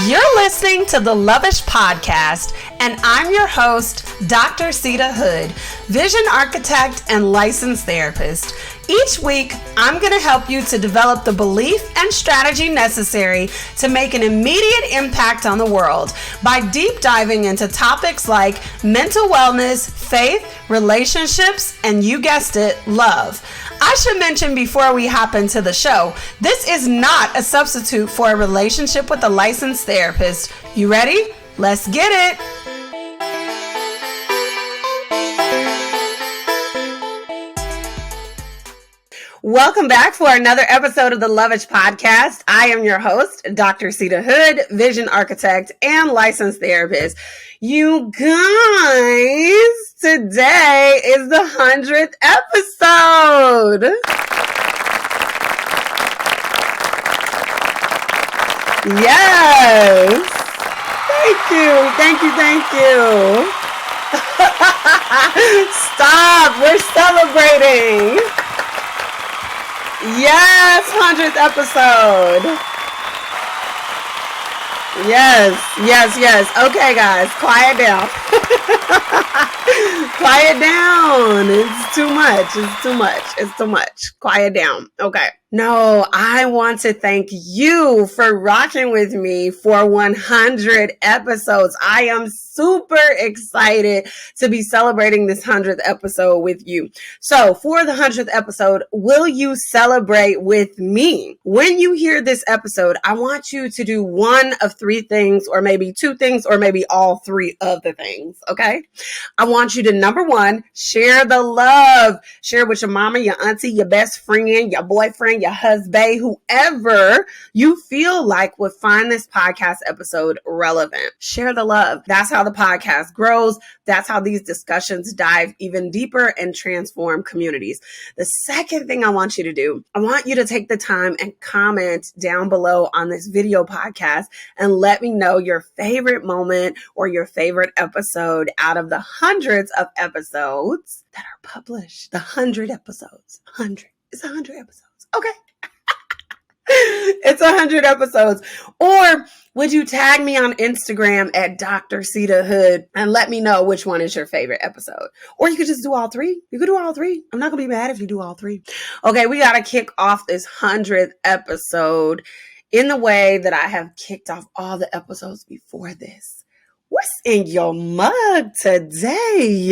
You're listening to the Lovish Podcast, and I'm your host, Dr. Sita Hood, vision architect and licensed therapist. Each week, I'm going to help you to develop the belief and strategy necessary to make an immediate impact on the world by deep diving into topics like mental wellness, faith, relationships, and you guessed it, love. I should mention before we hop into the show, this is not a substitute for a relationship with a licensed therapist. You ready? Let's get it. Welcome back for another episode of the Lovish Podcast. I am your host, Dr. Sita Hood, vision architect and licensed therapist. You guys, today is the 100th episode. Yes. Thank you. Stop. We're celebrating. Yes, 100th episode. Yes. Okay, guys, quiet down. Quiet down. It's too much. Quiet down. Okay. No, I want to thank you for rocking with me for 100 episodes. I am super excited to be celebrating this 100th episode with you. So for the 100th episode, will you celebrate with me? When you hear this episode, I want you to do one of three things, or maybe two things, or maybe all three of the things, okay? I want you to, number one, share the love. Share with your mama, your auntie, your best friend, your boyfriend, your husband, whoever you feel like would find this podcast episode relevant. Share the love. That's how the podcast grows. That's how these discussions dive even deeper and transform communities. The second thing I want you to do, I want you to take the time and comment down below on this video podcast and let me know your favorite moment or your favorite episode out of the hundreds of episodes that are published. The 100 episodes. 100. It's 100 episodes. Okay. It's 100 episodes. Or would you tag me on Instagram at Dr. Sita Hood and let me know which one is your favorite episode? Or you could just do all three. You could do all three. I'm not going to be mad if you do all three. Okay, we got to kick off this 100th episode in the way that I have kicked off all the episodes before this. What's in your mug today?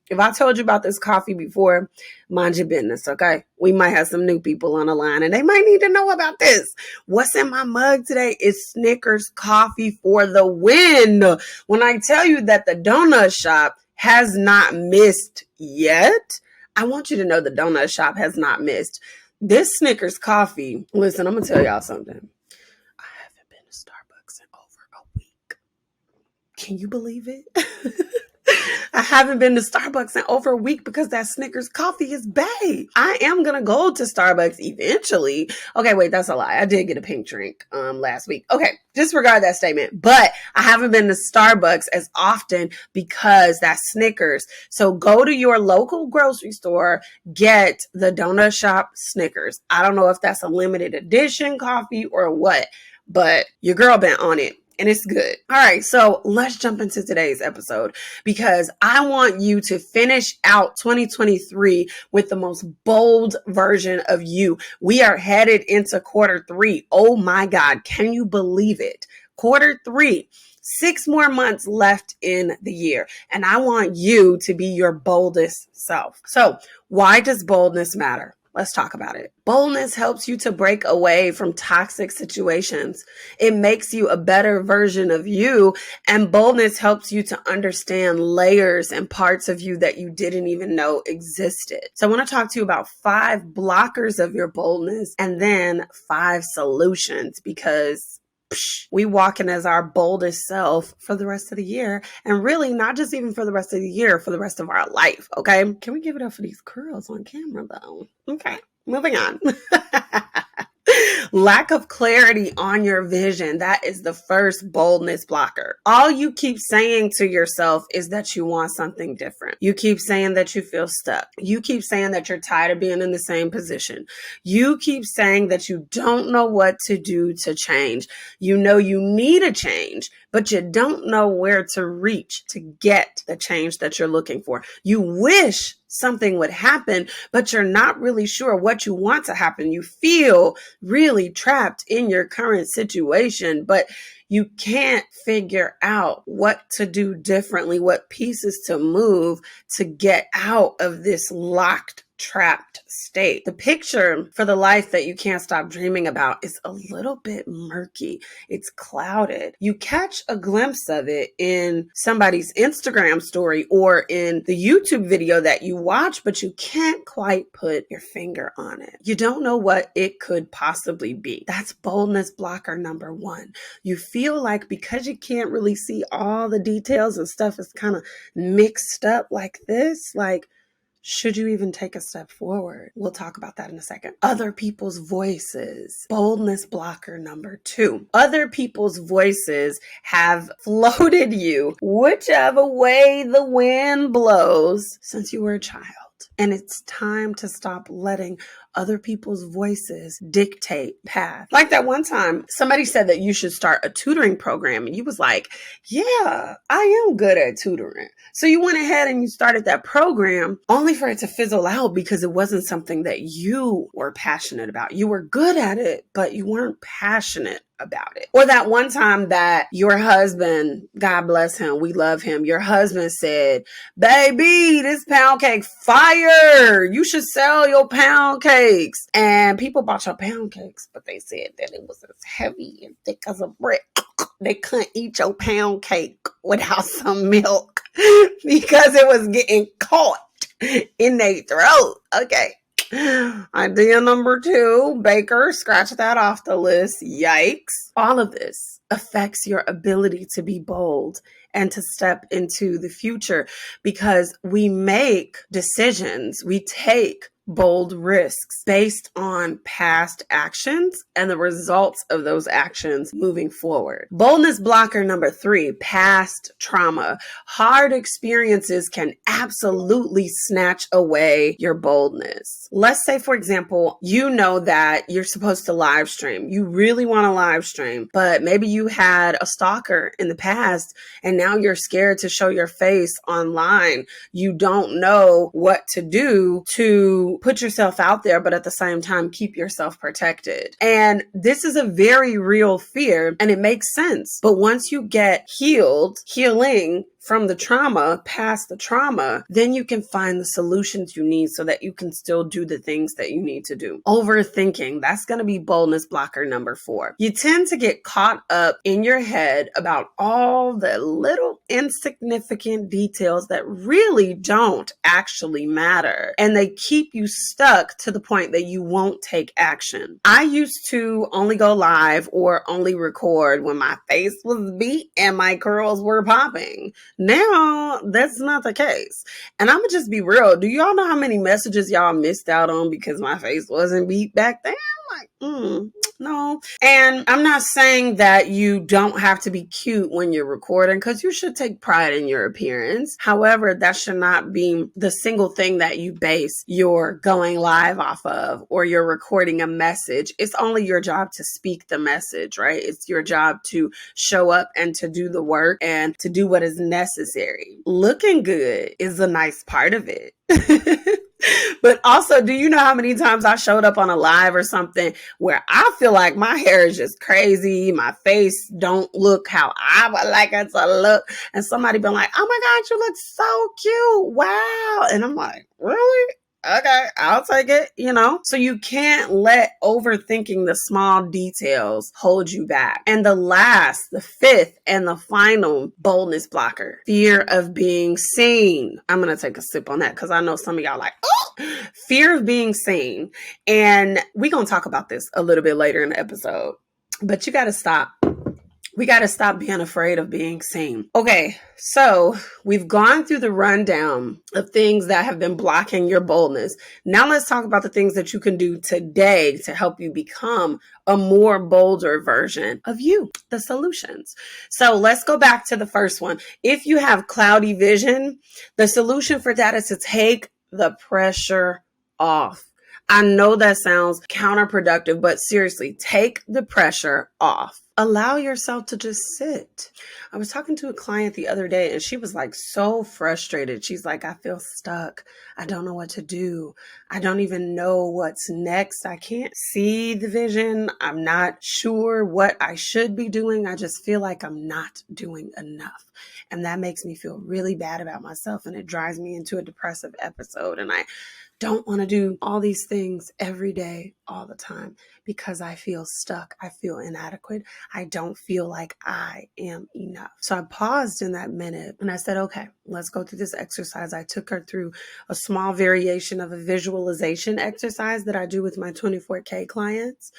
If I told you about this coffee before, mind your business, okay? We might have some new people on the line and they might need to know about this. What's in my mug today is Snickers coffee for the win. When I tell you that the donut shop has not missed yet, I want you to know the donut shop has not missed. This Snickers coffee, listen, I'm going to tell y'all something. Can you believe it? I haven't been to Starbucks in over a week because that Snickers coffee is bae. I am going to go to Starbucks eventually. Okay, wait, that's a lie. I did get a pink drink last week. Okay, disregard that statement. But I haven't been to Starbucks as often because that's Snickers. So go to your local grocery store, get the Donut Shop Snickers. I don't know if that's a limited edition coffee or what, but your girl been on it. And it's good. All right, so let's jump into today's episode because I want you to finish out 2023 with the most bold version of you. We are headed into quarter three. Oh my God, can you believe it? Quarter three. 6 more months left in the year. And I want you to be your boldest self. So why does boldness matter? Let's talk about it. Boldness helps you to break away from toxic situations. It makes you a better version of you. And boldness helps you to understand layers and parts of you that you didn't even know existed. So I want to talk to you about 5 blockers of your boldness and then 5 solutions because we walking as our boldest self for the rest of the year, and really not just even for the rest of the year, for the rest of our life. Okay. Can we give it up for these curls on camera though? Okay. Moving on. Lack of clarity on your vision. That is the first boldness blocker. All you keep saying to yourself is that you want something different. You keep saying that you feel stuck. You keep saying that you're tired of being in the same position. You keep saying that you don't know what to do to change. You know you need a change, but you don't know where to reach to get the change that you're looking for. You wish something would happen, but you're not really sure what you want to happen. You feel really trapped in your current situation, but you can't figure out what to do differently, what pieces to move to get out of this locked, trapped state. The picture for the life that you can't stop dreaming about is a little bit murky. It's clouded. You catch a glimpse of it in somebody's Instagram story or in the YouTube video that you watch, but you can't quite put your finger on it. You don't know what it could possibly be. That's boldness blocker number one. You feel like because you can't really see all the details and stuff is kind of mixed up like this, like, should you even take a step forward? We'll talk about that in a second. Other people's voices. Boldness blocker number two. Other people's voices have floated you whichever way the wind blows since you were a child. And it's time to stop letting other people's voices dictate path. Like that one time, somebody said that you should start a tutoring program. And you was like, yeah, I am good at tutoring. So you went ahead and you started that program only for it to fizzle out because it wasn't something that you were passionate about. You were good at it, but you weren't passionate about it. Or that one time that your husband, God bless him, we love him, your husband said, baby, this pound cake fire. You should sell your pound cakes. And people bought your pound cakes, but they said that it was as heavy and thick as a brick. They couldn't eat your pound cake without some milk because it was getting caught in their throat. Okay. Idea number two, baker, scratch that off the list. Yikes. All of this affects your ability to be bold and to step into the future because we make decisions, we take bold risks based on past actions and the results of those actions moving forward. Boldness blocker number three, past trauma. Hard experiences can absolutely snatch away your boldness. Let's say, for example, you know that you're supposed to live stream. You really want to live stream, but maybe you had a stalker in the past and now you're scared to show your face online. You don't know what to do to put yourself out there, but at the same time, keep yourself protected. And this is a very real fear and it makes sense. But once you get healing from the trauma, past the trauma, then you can find the solutions you need so that you can still do the things that you need to do. Overthinking, that's going to be boldness blocker number four. You tend to get caught up in your head about all the little insignificant details that really don't actually matter. And they keep you stuck to the point that you won't take action. I used to only go live or only record when my face was beat and my curls were popping. Now, that's not the case. And I'm going to just be real. Do y'all know how many messages y'all missed out on because my face wasn't beat back then? Like, no. And I'm not saying that you don't have to be cute when you're recording because you should take pride in your appearance. However, that should not be the single thing that you base your going live off of or you're recording a message. It's only your job to speak the message, right? It's your job to show up and to do the work and to do what is necessary. Looking good is a nice part of it. But also, do you know how many times I showed up on a live or something where I feel like my hair is just crazy, my face don't look how I would like it to look, and somebody been like, oh my God, you look so cute, wow. And I'm like, really? Okay, I'll take it, So you can't let overthinking the small details hold you back. And the fifth and the final boldness blocker, fear of being seen. I'm going to take a sip on that because I know some of y'all like, oh, fear of being seen. And we're going to talk about this a little bit later in the episode, but you got to stop We got to stop being afraid of being seen. Okay, so we've gone through the rundown of things that have been blocking your boldness. Now let's talk about the things that you can do today to help you become a more bolder version of you, the solutions. So let's go back to the first one. If you have cloudy vision, the solution for that is to take the pressure off. I know that sounds counterproductive, but seriously, take the pressure off. Allow yourself to just sit. I was talking to a client the other day and she was like so frustrated. She's like, I feel stuck. I don't know what to do. I don't even know what's next. I can't see the vision. I'm not sure what I should be doing. I just feel like I'm not doing enough. And that makes me feel really bad about myself and it drives me into a depressive episode. And I don't want to do all these things every day, all the time, because I feel stuck. I feel inadequate. I don't feel like I am enough. So I paused in that minute and I said, okay, let's go through this exercise. I took her through a small variation of a visualization exercise that I do with my 24K clients.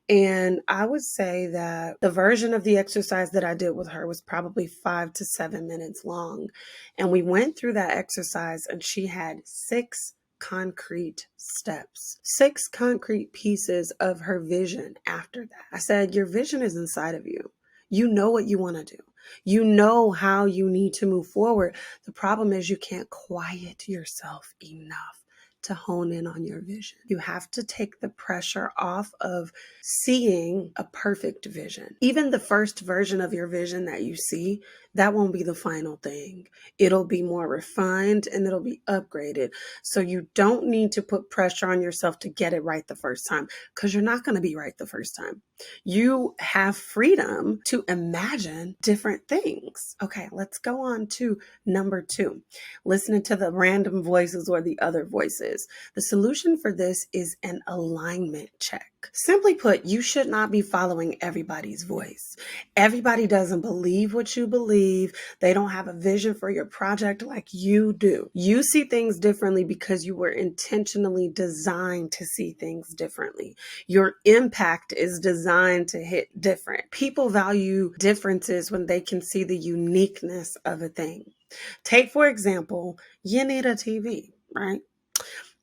And I would say that the version of the exercise that I did with her was probably 5 to 7 minutes long. And we went through that exercise and she had 6 concrete steps, 6 concrete pieces of her vision after that. I said, your vision is inside of you. You know what you want to do. You know how you need to move forward. The problem is you can't quiet yourself enough to hone in on your vision. You have to take the pressure off of seeing a perfect vision. Even the first version of your vision that you see, that won't be the final thing. It'll be more refined and it'll be upgraded. So you don't need to put pressure on yourself to get it right the first time, because you're not going to be right the first time. You have freedom to imagine different things. Okay, let's go on to number 2, listening to the random voices or the other voices. The solution for this is an alignment check. Simply put, you should not be following everybody's voice. Everybody doesn't believe what you believe. They don't have a vision for your project like you do. You see things differently because you were intentionally designed to see things differently. Your impact is designed to hit different. People value differences when they can see the uniqueness of a thing. Take, for example, you need a TV, right?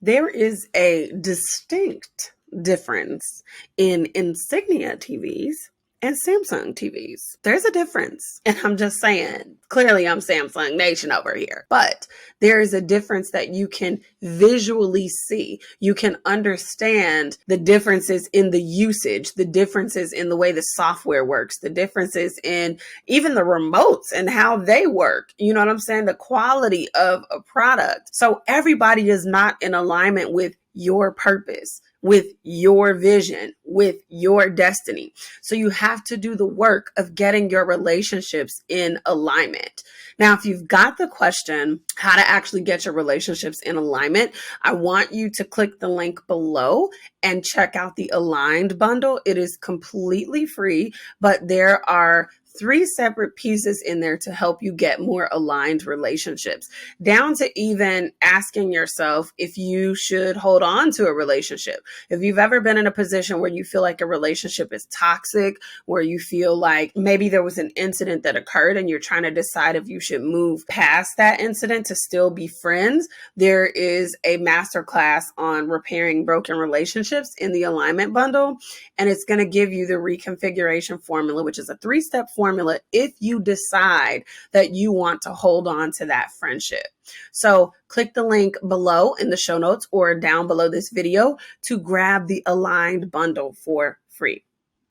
There is a distinct difference in Insignia TVs and Samsung TVs. There's a difference. And I'm just saying, clearly I'm Samsung Nation over here, but there is a difference that you can visually see. You can understand the differences in the usage, the differences in the way the software works, the differences in even the remotes and how they work. You know what I'm saying? The quality of a product. So everybody is not in alignment with your purpose, with your vision, with your destiny. So you have to do the work of getting your relationships in alignment. Now, if you've got the question, how to actually get your relationships in alignment, I want you to click the link below and check out the Aligned bundle. It is completely free, but there are 3 separate pieces in there to help you get more aligned relationships, down to even asking yourself if you should hold on to a relationship. If you've ever been in a position where you feel like a relationship is toxic, where you feel like maybe there was an incident that occurred and you're trying to decide if you should move past that incident to still be friends, there is a masterclass on repairing broken relationships in the Alignment bundle. And it's going to give you the reconfiguration formula, which is a 3-step formula if you decide that you want to hold on to that friendship. So click the link below in the show notes or down below this video to grab the Aligned bundle for free.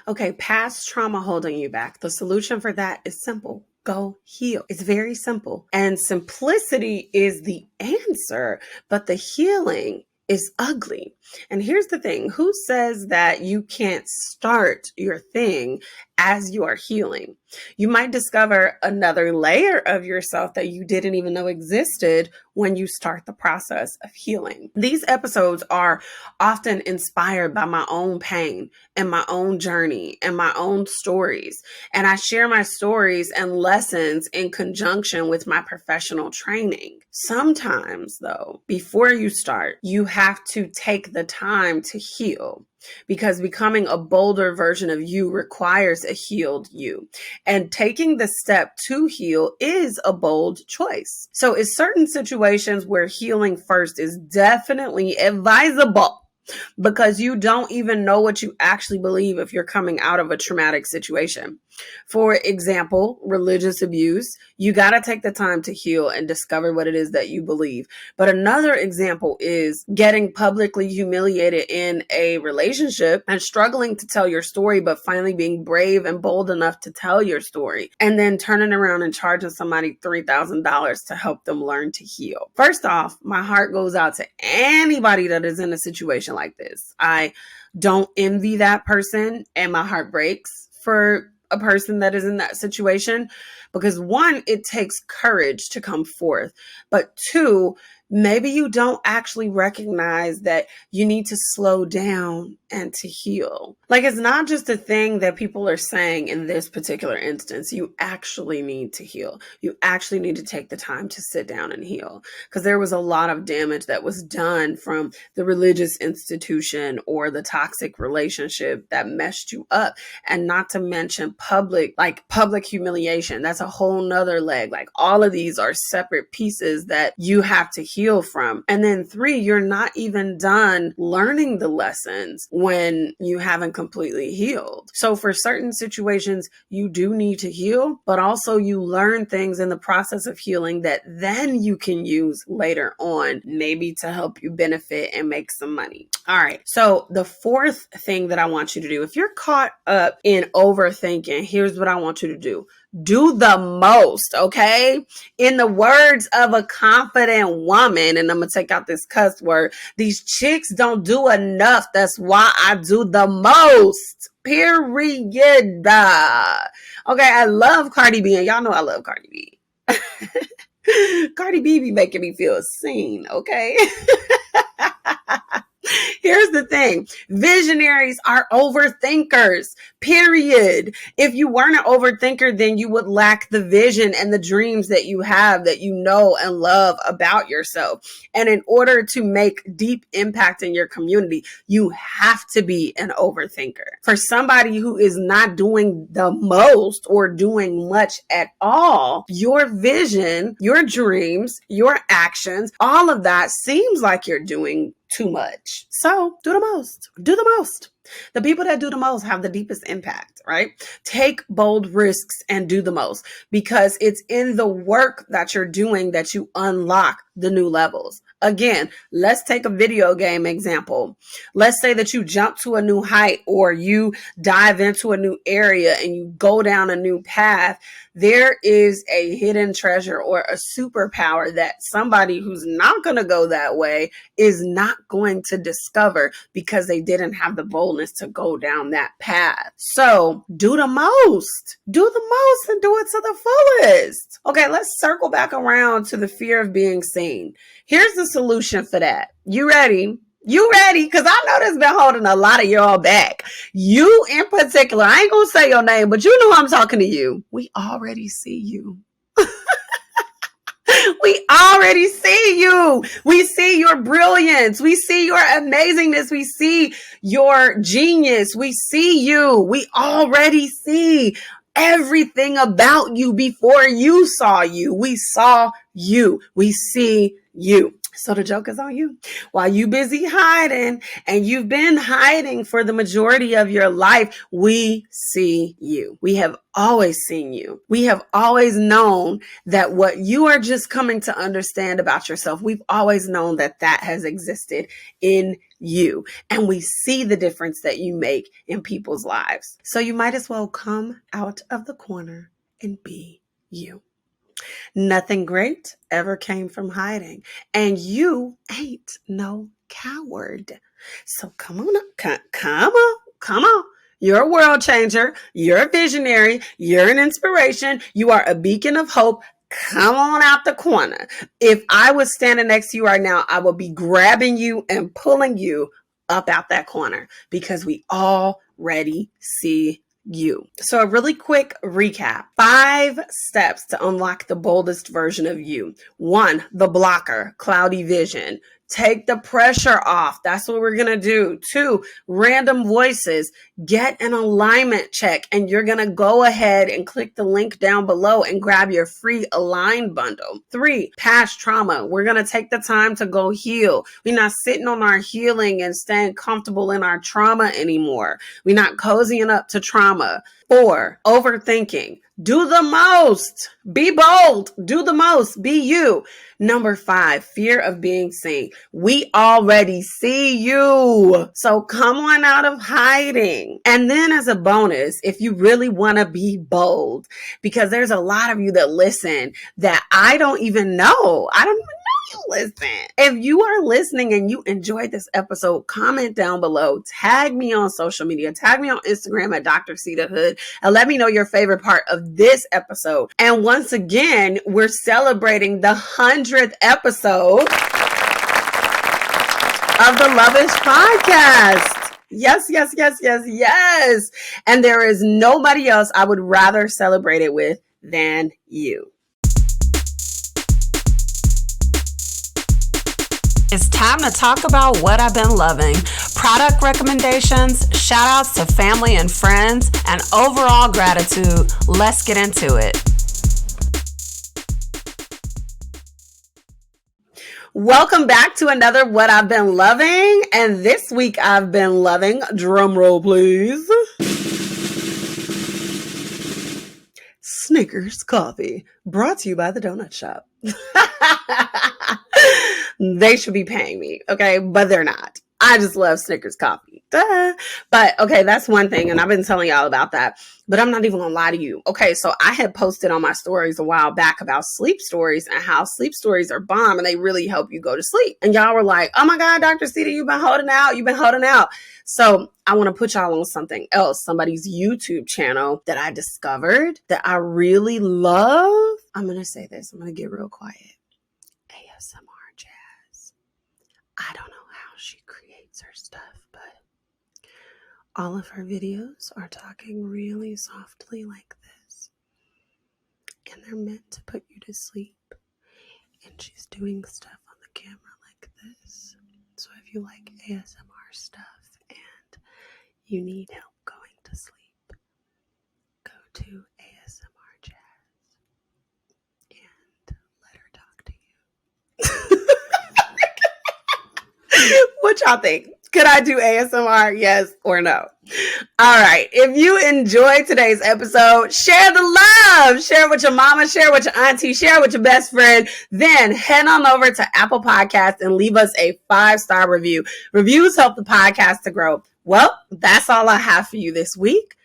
Okay, past trauma holding you back. The solution for that is simple. Go heal. It's very simple. And simplicity is the answer, but the healing is ugly. And here's the thing. Who says that you can't start your thing as you are healing? You might discover another layer of yourself that you didn't even know existed when you start the process of healing. These episodes are often inspired by my own pain and my own journey and my own stories. And I share my stories and lessons in conjunction with my professional training. Sometimes, though, before you start, you have to take the time to heal. because becoming a bolder version of you requires a healed you. And taking the step to heal is a bold choice. So in certain situations where healing first is definitely advisable, because you don't even know what you actually believe if you're coming out of a traumatic situation. For example, religious abuse, you got to take the time to heal and discover what it is that you believe. But another example is getting publicly humiliated in a relationship and struggling to tell your story, but finally being brave and bold enough to tell your story, and then turning around and charging somebody $3,000 to help them learn to heal. First off, my heart goes out to anybody that is in a situation like this. I don't envy that person, and my heart breaks for a person that is in that situation, because one, it takes courage to come forth, but two, maybe you don't actually recognize that you need to slow down and to heal. Like, it's not just a thing that people are saying in this particular instance. You actually need to heal. You actually need to take the time to sit down and heal, because there was a lot of damage that was done from the religious institution or the toxic relationship that messed you up. And not to mention public humiliation. That's a whole nother leg. Like, all of these are separate pieces that you have to heal from. And then three, you're not even done learning the lessons when you haven't completely healed. So for certain situations, you do need to heal, but also you learn things in the process of healing that then you can use later on, maybe to help you benefit and make some money. All right. So the fourth thing that I want you to do, if you're caught up in overthinking, here's what I want you to do. Do the most, okay? In the words of a confident woman, and I'm going to take out this cuss word, these chicks don't do enough. That's why I do the most. Period. Okay, I love Cardi B, and y'all know I love Cardi B. Cardi B be making me feel seen, okay? Here's the thing. Visionaries are overthinkers, period. If you weren't an overthinker, then you would lack the vision and the dreams that you have, that you know and love about yourself. And in order to make deep impact in your community, you have to be an overthinker. For somebody who is not doing the most or doing much at all, your vision, your dreams, your actions, all of that seems like you're doing too much. So do the most. Do the most. The people that do the most have the deepest impact, right? Take bold risks and do the most, because it's in the work that you're doing that you unlock the new levels. Again, let's take a video game example. Let's say that you jump to a new height, or you dive into a new area and you go down a new path. There is a hidden treasure or a superpower that somebody who's not going to go that way is not going to discover, because they didn't have the boldness to go down that path. So do the most. Do the most and do it to the fullest. Okay, let's circle back around to the fear of being seen. Here's the solution for that. You ready? You ready? Because I know this been holding a lot of y'all back. You in particular, I ain't going to say your name, but you know I'm talking to you. We already see you. We already see you. We see your brilliance. We see your amazingness. We see your genius. We see you. We already see everything about you before you saw you. We saw you. We see you. So the joke is on you. While you busy hiding, and you've been hiding for the majority of your life, we see you. We have always seen you. We have always known that what you are just coming to understand about yourself, we've always known that that has existed in you. And we see the difference that you make in people's lives. So you might as well come out of the corner and be you. Nothing great ever came from hiding, and you ain't no coward. So come on. You're a world changer. You're a visionary. You're an inspiration. You are a beacon of hope. Come on out the corner. If I was standing next to you right now, I would be grabbing you and pulling you up out that corner, because we already see you. So a really quick recap. 5 steps to unlock the boldest version of you. 1, the blocker, cloudy vision. take the pressure off. That's what we're going to do. 2, random voices. Get an alignment check, and you're going to go ahead and click the link down below and grab your free Align bundle. 3, past trauma. We're going to take the time to go heal. We're not sitting on our healing and staying comfortable in our trauma anymore. We're not cozying up to trauma. 4, overthinking. Do the most. Be bold. Do the most. Be you. Number 5, fear of being seen. We already see you. So come on out of hiding. And then as a bonus, if you really want to be bold, because there's a lot of you that listen that I don't even know. I don't even know you listen. If you are listening and you enjoyed this episode, comment down below. Tag me on social media. Tag me on Instagram at Dr. Cita Hood and let me know your favorite part of this episode. And once again, we're celebrating the 100th episode of the Lovish Podcast. Yes, yes, yes, yes, yes. And there is nobody else I would rather celebrate it with than you. It's time to talk about what I've been loving. Product recommendations, shout outs to family and friends, and overall gratitude. Let's get into it. Welcome back to another What I've Been Loving. And this week I've been loving, drum roll please, Snickers coffee, brought to you by the Donut Shop. They should be paying me, okay? But they're not. I just love Snickers coffee. Duh. But okay, that's one thing. And I've been telling y'all about that. But I'm not even gonna lie to you. Okay, so I had posted on my stories a while back about sleep stories and how sleep stories are bomb and they really help you go to sleep. And y'all were like, oh my God, Dr. Cita, you've been holding out. You've been holding out. So I want to put y'all on something else, somebody's YouTube channel that I discovered that I really love. I'm going to say this. I'm going to get real quiet. ASMR Jazz. I don't know how she creates her stuff, but all of her videos are talking really softly like this. And they're meant to put you to sleep. And she's doing stuff on the camera like this. So if you like ASMR stuff and you need help going to sleep, go to ASMR Jazz and let her talk to you. What y'all think? Could I do ASMR? Yes or no? All right. If you enjoyed today's episode, share the love. Share it with your mama, share it with your auntie, share it with your best friend. Then head on over to Apple Podcasts and leave us a 5-star review. Reviews help the podcast to grow. Well, that's all I have for you this week.